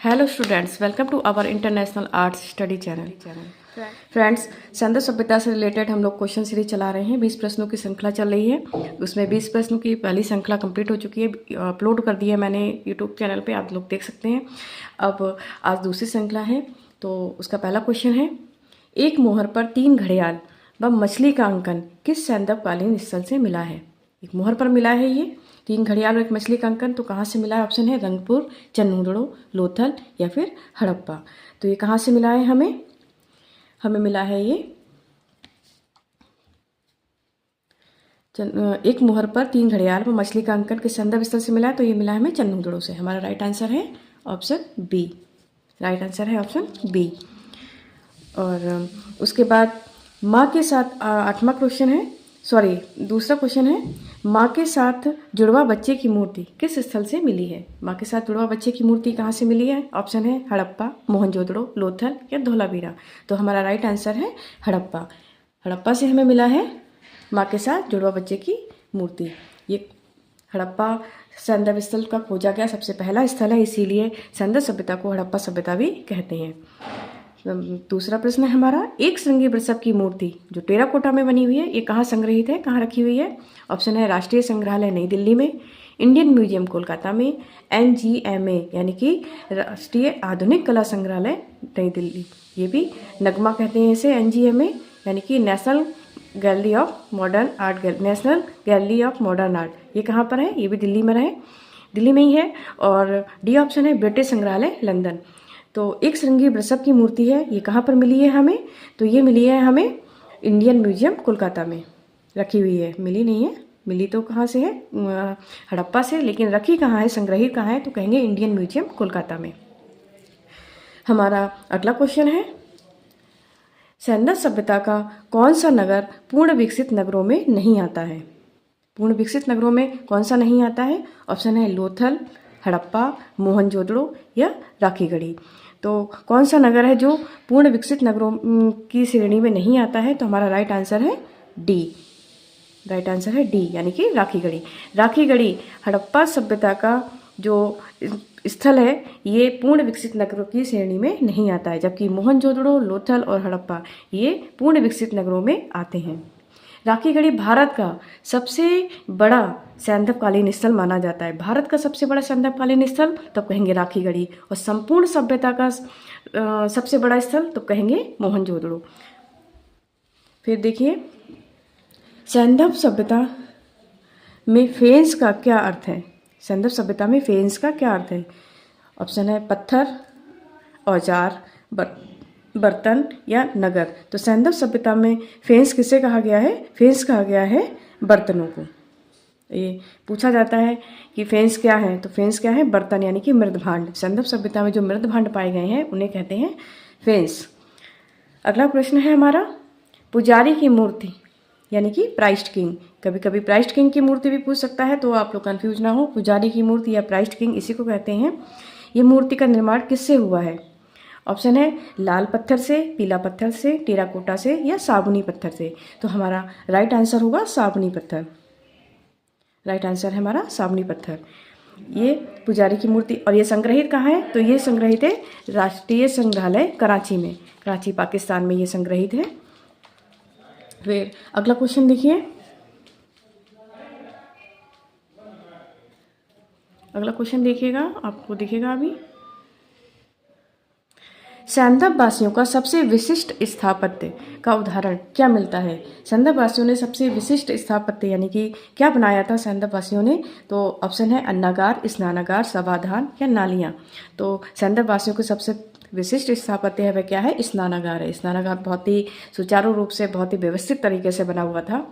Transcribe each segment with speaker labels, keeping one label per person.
Speaker 1: Hello students, welcome to our international arts study channel. Friends, Saindhav सभ्यता से related हम लोग क्वेश्चन सीरीज चला रहे हैं। 20 प्रश्नों की श्रृंखला चल रही है। उसमें 20 प्रश्नों की पहली श्रृंखला कंप्लीट हो चुकी है, अपलोड कर दी है मैंने यूट्यूब चैनल पे, आप लोग देख सकते हैं। अब आज दूसरी श्रृंखला है, तो उसका पहला क्वेश्चन है, एक मोहर पर 3 घड़ियाल व मछली का अंकन किस सैंदवकालीन स्थल से मिला है? एक मोहर पर मिला है ये 3 घड़ियाल और एक मछली का अंकन, तो कहाँ से मिला है? ऑप्शन है रंगपुर, चन्नूड़ो, लोथल या फिर हड़प्पा। तो ये कहाँ से मिला है? हमें मिला है ये एक मोहर पर 3 घड़ियाल व मछली का अंकन किस सैंदव स्थल से मिला है? तो ये मिला है हमें चन्नूड़ो से। हमारा राइट आंसर है ऑप्शन बी। राइट आंसर है ऑप्शन बी। और उसके बाद माँ के साथ 8वां क्वेश्चन है, सॉरी दूसरा क्वेश्चन है, माँ के साथ जुड़वा बच्चे की मूर्ति किस स्थल से मिली है? माँ के साथ जुड़वा बच्चे की मूर्ति कहाँ से मिली है? ऑप्शन है हड़प्पा, मोहनजोदड़ो, लोथल या धोलावीरा। तो हमारा राइट आंसर है हड़प्पा। हड़प्पा से हमें मिला है माँ के साथ जुड़वा बच्चे की मूर्ति। ये हड़प्पा सैंदव स्थल का खोजा गया सबसे पहला स्थल है, इसीलिए सैंदव सभ्यता को हड़प्पा सभ्यता भी कहते हैं। दूसरा प्रश्न है हमारा, एक श्रृंगी वृषभ की मूर्ति जो टेराकोटा में बनी हुई है, ये कहाँ संग्रहित है, कहाँ रखी हुई है? ऑप्शन है राष्ट्रीय संग्रहालय नई दिल्ली में, इंडियन म्यूजियम कोलकाता में, NGMA यानी कि राष्ट्रीय आधुनिक कला संग्रहालय नई दिल्ली, ये भी नगमा कहते हैं इसे, NGMA यानी कि national gallery of modern art, national gallery of modern art, ये कहाँ पर है? ये भी दिल्ली में दिल्ली में ही है। और डी ऑप्शन है ब्रिटिश संग्रहालय लंदन। तो एक श्रृंगी वृषभ की मूर्ति है, ये कहाँ पर मिली है हमें? तो ये मिली है हमें इंडियन म्यूजियम कोलकाता में रखी हुई है। मिली नहीं है, मिली तो कहाँ से है? हड़प्पा से, लेकिन रखी कहाँ है, संग्रहित कहाँ है? तो कहेंगे इंडियन म्यूजियम कोलकाता में। हमारा अगला क्वेश्चन है, सैंदव सभ्यता का कौन सा नगर पूर्ण विकसित नगरों में नहीं आता है? पूर्ण विकसित नगरों में कौन सा नहीं आता है? ऑप्शन है लोथल, हड़प्पा, मोहनजोदड़ो या राखीगढ़ी। तो कौन सा नगर है जो पूर्ण विकसित नगरों की श्रेणी में नहीं आता है? तो हमारा राइट आंसर है डी। राइट आंसर है डी यानी कि राखीगढ़ी। राखीगढ़ी हड़प्पा सभ्यता का जो स्थल है, ये पूर्ण विकसित नगरों की श्रेणी में नहीं आता है, जबकि मोहनजोदड़ो, लोथल और हड़प्पा ये पूर्ण विकसित नगरों में आते हैं। राखीगढ़ी भारत का सबसे बड़ा सैंदवकालीन स्थल माना जाता है। भारत का सबसे बड़ा सैंदवकालीन स्थल तो कहेंगे राखीगढ़ी, और संपूर्ण सभ्यता का सबसे बड़ा स्थल तो कहेंगे मोहनजोदड़ो। फिर देखिए, सैंदव सभ्यता में फेंस का क्या अर्थ है? सैंदव सभ्यता में फेंस का क्या अर्थ है? ऑप्शन है पत्थर, औजार, बर्तन या नगर। तो सैंदव सभ्यता में फेंस किसे कहा गया है? फेंस कहा गया है बर्तनों को। ये पूछा जाता है कि फेंस क्या है, तो फेंस क्या है? बर्तन यानी कि मृद भांड। सैंदव सभ्यता में जो मृद भांड पाए गए हैं उन्हें कहते हैं फेंस। अगला प्रश्न है हमारा, पुजारी की मूर्ति यानी कि प्राइस्ट किंग। कभी कभी प्राइस्ट किंग की मूर्ति भी पूछ सकता है, तो आप लोग कंफ्यूज ना हो, पुजारी की मूर्ति या प्राइस्ट किंग इसी को कहते हैं। ये मूर्ति का निर्माण किससे हुआ है? ऑप्शन है लाल पत्थर से, पीला पत्थर से, टेराकोटा से या साबुनी पत्थर से। तो हमारा राइट आंसर होगा साबुनी पत्थर। राइट आंसर है हमारा साबुनी पत्थर। ये पुजारी की मूर्ति, और ये संग्रहित कहाँ है? तो ये संग्रहित है राष्ट्रीय संग्रहालय कराची में, कराची पाकिस्तान में ये संग्रहित है। फिर अगला क्वेश्चन देखिए, अगला क्वेश्चन देखिएगा, आपको दिखेगा अभी। सैंदव वासियों का सबसे विशिष्ट स्थापत्य का उदाहरण क्या मिलता है? सैंदव वासियों ने सबसे विशिष्ट स्थापत्य यानी कि क्या बनाया था सैंदव वासियों ने? तो ऑप्शन है अन्नागार, स्नानागार, सभाधान या नालियाँ। तो सैंदव वासियों के सबसे विशिष्ट स्थापत्य है वह क्या है? स्नानागार है। स्नानागार बहुत ही सुचारू रूप से, बहुत ही व्यवस्थित तरीके से बना हुआ था।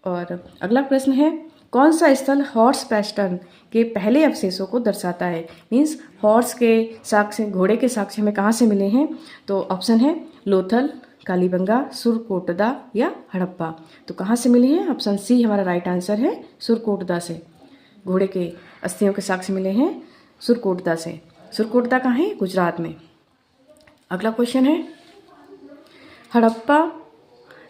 Speaker 1: और अगला प्रश्न है, कौन सा स्थल हॉर्स पैस्टर्न के पहले अवशेषों को दर्शाता है? मीन्स हॉर्स के साक्ष्य, घोड़े के साक्ष्य हमें कहाँ से मिले हैं? तो ऑप्शन है लोथल, कालीबंगा, सुरकोटदा या हड़प्पा। तो कहाँ से मिले हैं? ऑप्शन सी हमारा राइट आंसर है, सुरकोटदा से। घोड़े के अस्थियों के साक्ष्य मिले हैं सुरकोटदा से। सुरकोटदा कहाँ है? गुजरात में। अगला क्वेश्चन है, हड़प्पा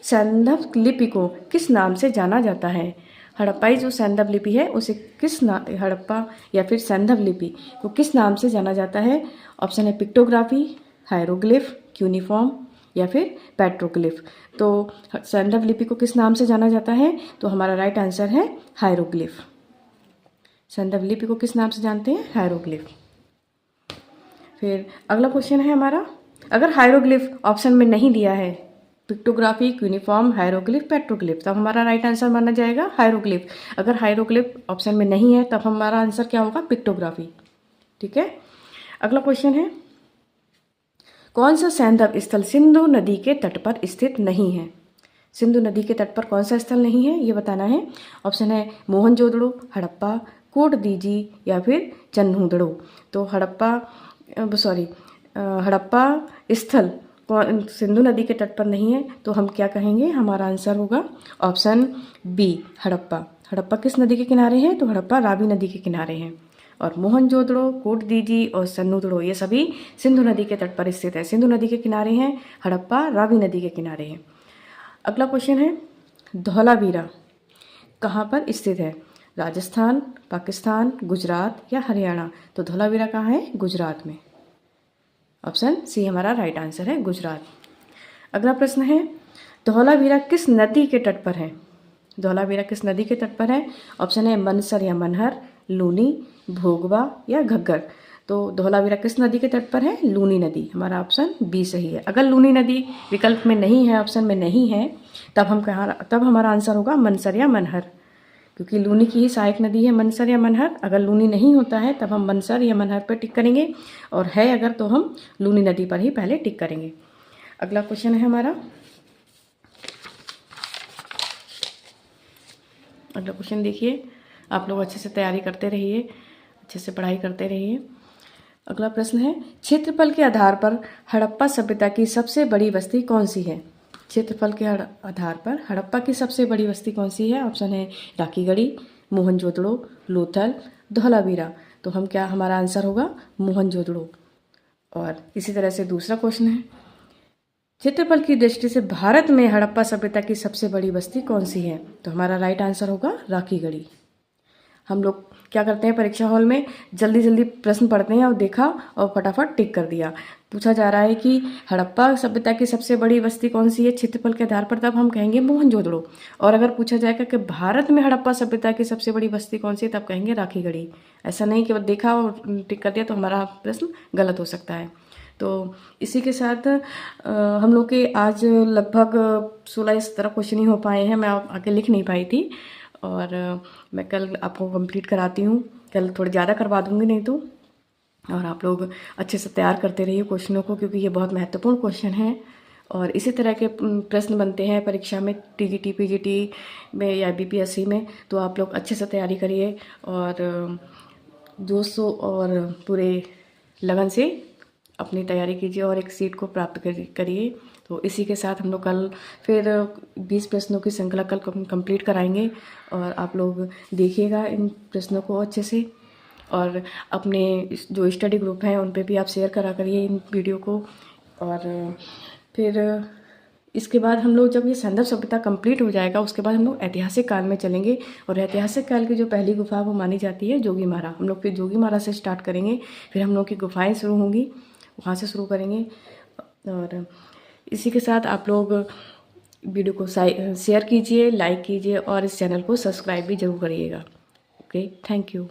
Speaker 1: सैंदव लिपि को किस नाम से जाना जाता है? हड़प्पाई जो सैंधव लिपि है उसे किस नाम, हड़प्पा या फिर सैंधव लिपि को किस नाम से जाना जाता है? ऑप्शन है पिक्टोग्राफी, हायरोग्लिफ, क्यूनिफॉर्म या फिर पेट्रोग्लिफ। तो सैंधव लिपि को किस नाम से जाना जाता है? तो हमारा राइट आंसर है हायरोग्लिफ। सैंधव लिपि को किस नाम से जानते हैं? हायरोग्लिफ। फिर अगला क्वेश्चन है हमारा, अगर हायरोग्लिफ ऑप्शन में नहीं दिया है, पिक्टोग्राफी, क्यूनिफॉर्म, हायरोग्लिफ, पेट्रोग्लिफ, तब हमारा राइट आंसर माना जाएगा हायरोग्लिफ। अगर हायरोग्लिफ ऑप्शन में नहीं है तब हमारा आंसर क्या होगा? पिक्टोग्राफी। ठीक है। अगला क्वेश्चन है, कौन सा सैंधव स्थल सिंधु नदी के तट पर स्थित नहीं है? सिंधु नदी के तट पर कौन सा स्थल नहीं है ये बताना है। ऑप्शन है मोहनजोदड़ो, हड़प्पा, कोटदीजी या फिर चन्हुदड़ो। तो हड़प्पा स्थल सिंधु नदी के तट पर नहीं है, तो हम क्या कहेंगे? हमारा आंसर होगा ऑप्शन बी, हड़प्पा। हड़प्पा किस नदी के किनारे है? तो हड़प्पा रावी नदी के किनारे हैं। और मोहनजोदड़ो, कोटदीजी और चन्हुदड़ो ये सभी सिंधु नदी के तट पर स्थित है। सिंधु नदी के किनारे हैं, हड़प्पा रावी नदी के किनारे हैं। अगला क्वेश्चन है, धौलावीरा कहाँ पर स्थित है? राजस्थान, पाकिस्तान, गुजरात या हरियाणा? तो धौलावीरा कहाँ है? गुजरात में। ऑप्शन सी हमारा राइट आंसर है, गुजरात। अगला प्रश्न है, धौलावीरा किस नदी के तट पर है? धौलावीरा किस नदी के तट पर है? ऑप्शन है मनसर या मनहर, लूनी, भोगवा या घग्गर। तो धौलावीरा किस नदी के तट पर है? लूनी नदी। हमारा ऑप्शन बी सही है। अगर लूनी नदी विकल्प में नहीं है, ऑप्शन में नहीं है, तब हमारा आंसर होगा मनसर या मनहर, क्योंकि लूनी की ही सहायक नदी है मनसर या मनहर। अगर लूनी नहीं होता है तब हम मनसर या मनहर पर टिक करेंगे, और है अगर तो हम लूनी नदी पर ही पहले टिक करेंगे। अगला क्वेश्चन है हमारा, अगला क्वेश्चन देखिए, आप लोग अच्छे से तैयारी करते रहिए, अच्छे से पढ़ाई करते रहिए। अगला प्रश्न है, क्षेत्रफल के आधार पर हड़प्पा सभ्यता की सबसे बड़ी बस्ती कौन सी है? क्षेत्रफल के आधार पर हड़प्पा की सबसे बड़ी बस्ती कौन सी है? ऑप्शन है राखीगढ़ी, मोहनजोदड़ो, लोथल, धौलावीरा। तो हमारा आंसर होगा मोहनजोदड़ो। और इसी तरह से दूसरा क्वेश्चन है, क्षेत्रफल की दृष्टि से भारत में हड़प्पा सभ्यता की सबसे बड़ी बस्ती कौन सी है? तो हमारा राइट आंसर होगा राखीगढ़ी। हम लोग क्या करते हैं परीक्षा हॉल में, जल्दी जल्दी प्रश्न पढ़ते हैं और देखा और फटाफट टिक कर दिया। पूछा जा रहा है कि हड़प्पा सभ्यता की सबसे बड़ी बस्ती कौन सी है क्षेत्रफल के आधार पर, तब हम कहेंगे मोहनजोदड़ो। और अगर पूछा जाएगा कि भारत में हड़प्पा सभ्यता की सबसे बड़ी बस्ती कौन सी है, तब कहेंगे राखीगढ़ी। ऐसा नहीं कि देखा और टिक कर दिया तो हमारा प्रश्न गलत हो सकता है। तो इसी के साथ हम लोग के आज लगभग 16 इस तरह क्वेश्चन ही हो पाए हैं। मैं आगे लिख नहीं पाई थी, और मैं कल आपको कंप्लीट कराती हूँ। कल थोड़ी ज़्यादा करवा दूँगी नहीं तो। और आप लोग अच्छे से तैयार करते रहिए क्वेश्चनों को, क्योंकि ये बहुत महत्वपूर्ण क्वेश्चन है। और इसी तरह के प्रश्न बनते हैं परीक्षा में, टीजीटी, पीजीटी में या बीपीएससी में। तो आप लोग अच्छे से तैयारी करिए और दोस्तों और पूरे लगन से अपनी तैयारी कीजिए और एक सीट को प्राप्त करिए। तो इसी के साथ हम लोग कल फिर 20 प्रश्नों की श्रृंखला कल कंप्लीट कराएंगे, और आप लोग देखिएगा इन प्रश्नों को अच्छे से। और अपने जो स्टडी ग्रुप हैं उन पे भी आप शेयर करा करिए इन वीडियो को। और फिर इसके बाद हम लोग जब ये सैंधव सभ्यता कंप्लीट हो जाएगा, उसके बाद हम लोग ऐतिहासिक काल में चलेंगे। और ऐतिहासिक काल की जो पहली गुफा वो मानी जाती है जोगीमारा। हम लोग फिर जोगीमारा से स्टार्ट करेंगे, फिर हम लोग की गुफाएँ शुरू होंगी, वहाँ से शुरू करेंगे। और इसी के साथ आप लोग वीडियो को शेयर कीजिए, लाइक कीजिए और इस चैनल को सब्सक्राइब भी जरूर करिएगा। Okay, thank you.